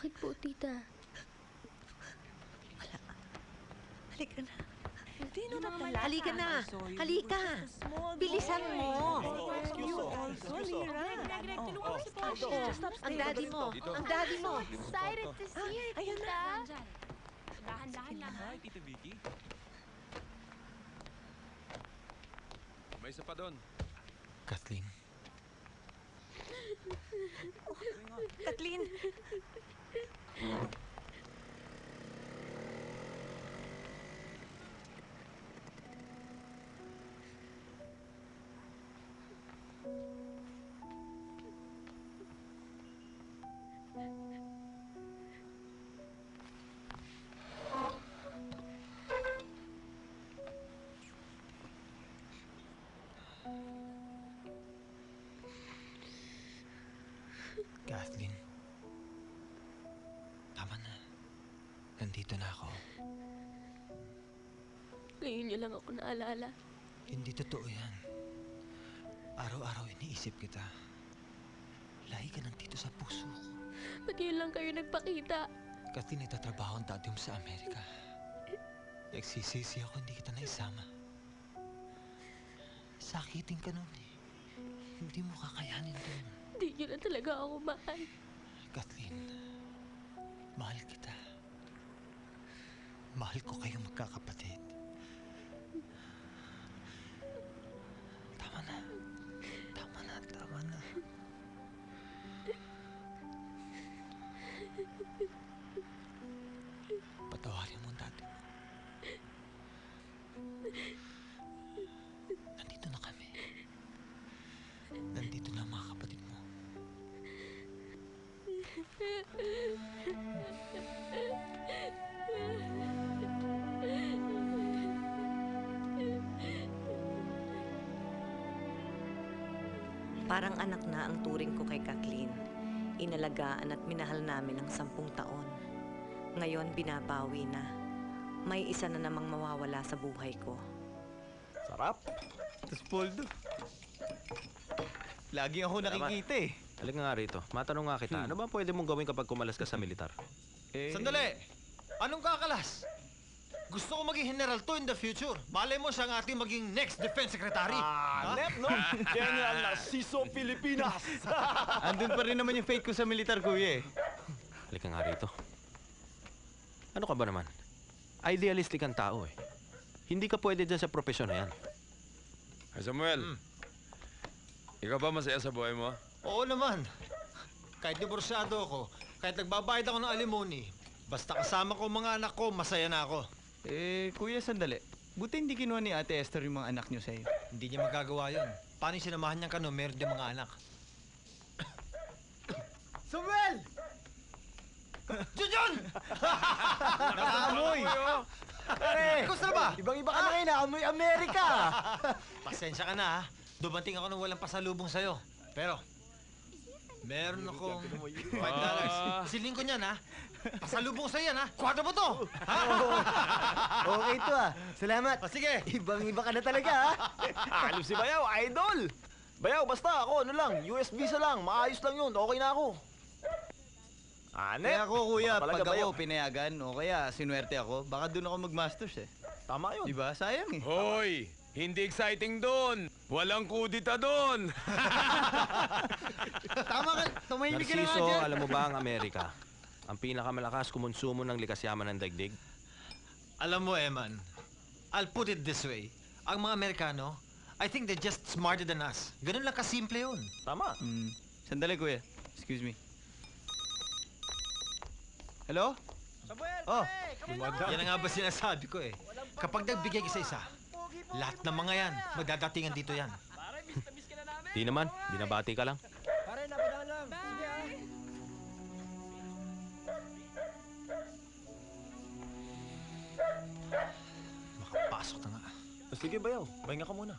Bakit po, tita? Wala. Halika na. Dino na pala. Halika na. Halika. Bilisan mo. Ang daddy mo. Ang daddy mo. Excited to see her, Ayun tita. Dahan-dahan lang. Hi, Tita Vicky. May isa pa doon. Kathleen, Kathleen. Kathleen. Tama na. Nandito na ako. Ngayon niyo lang ako naalala. Hindi totoo yan. Araw-araw iniisip kita. Lahi ka nandito sa puso ko. Ba't yun lang kayo nagpakita? Kathleen, nagtatrabaho ang daddy mo sa Amerika. Nagsisisi ako hindi kita naisama. Sakitin ka nun eh. Hindi mo kakayanin dun. Hindi niyo na talaga ako mahal. Kathleen, mahal kita. Mahal ko kayong magkakapatid. Tama na. Tama na, tama na. Patawarin mo ang dati mo. Nandito na kami. Nandito na ang mga kapatid mo. Parang anak na ang turing ko kay Kathleen. Inalagaan at minahal namin ng 10 taon. Ngayon, binabawi na. May isa na namang mawawala sa buhay ko. Sarap. Tapos poldo. Lagi ako nakikita eh. Halika nga rito. Matanong nga kita, ano ba pwede mong gawin kapag kumalas ka sa militar? Sandali! Anong kakalas? Gusto ko maging general to in the future. Malay mo siya ang ating maging next defense secretary. Net, no? General Narciso Pilipinas. Andun pa rin naman yung fate ko sa militar, kuya eh. Halika nga rito. Ano ka ba naman? Idealistic ang tao eh. Hindi ka pwede dyan sa profesyon na yan. Ay, Samuel. Ikaw ba masaya sa buhay mo? Oo naman. Kahit diborsyado ako, kahit nagbabayad ako ng alimony, basta kasama ko mga anak ko, masaya na ako. Kuya, sandali. Buti hindi kinuha ni Ate Esther yung mga anak niyo sa'yo. Hindi niya magagawa yun. Paano yung sinamahan niyang kano, meron din mga anak. Samuel! Junjun! Nakaamoy! Pare! Gusto na ba? Ibang-iba ka na ngayon, naamoy Amerika! Pasensya ka na ha. Dumating ako ng walang pasalubong sa'yo. Pero, meron akong $5. Siling ko niyan ha. Pasalubong sa'yo yan ha. Kwadro mo to! Ha? Okay to ah. Salamat. Sige! Ibang-iba ka na talaga ha. Alam si Bayaw, idol! Bayaw, basta ako, ano lang, US visa lang, maayos lang yun, okay na ako. Kaya ako, kuya, pag ako pinayagan, o kaya sinuwerte ako, baka doon ako mag-masters eh. Tama yun. Diba? Sayang eh. Hoy! Hindi exciting doon! Walang kudita doon! Tama ka, tumahimik ka na nga Narciso, dyan. alam mo ba ang Amerika? Ang pinakamalakas kumonsumo ng likas yaman ng daigdig? Alam mo, Eman, I'll put it this way. Ang mga Amerikano, I think they're just smarter than us. Ganun lang kasimple yun. Tama. Sandali, kuya. Excuse me. Hello? Samuel, Oh. Yan ang nga ba sinasabi ko eh. Kapag nagbigay isa-isa, lahat ng mga yan, magdadatingan dito yan. Pare, miss na miss ka na namin. Di naman, binabati ka lang. Pare, napadaan lang. Sige ah. Makapasok na nga. Sige, Bayaw. Pahinga ka muna.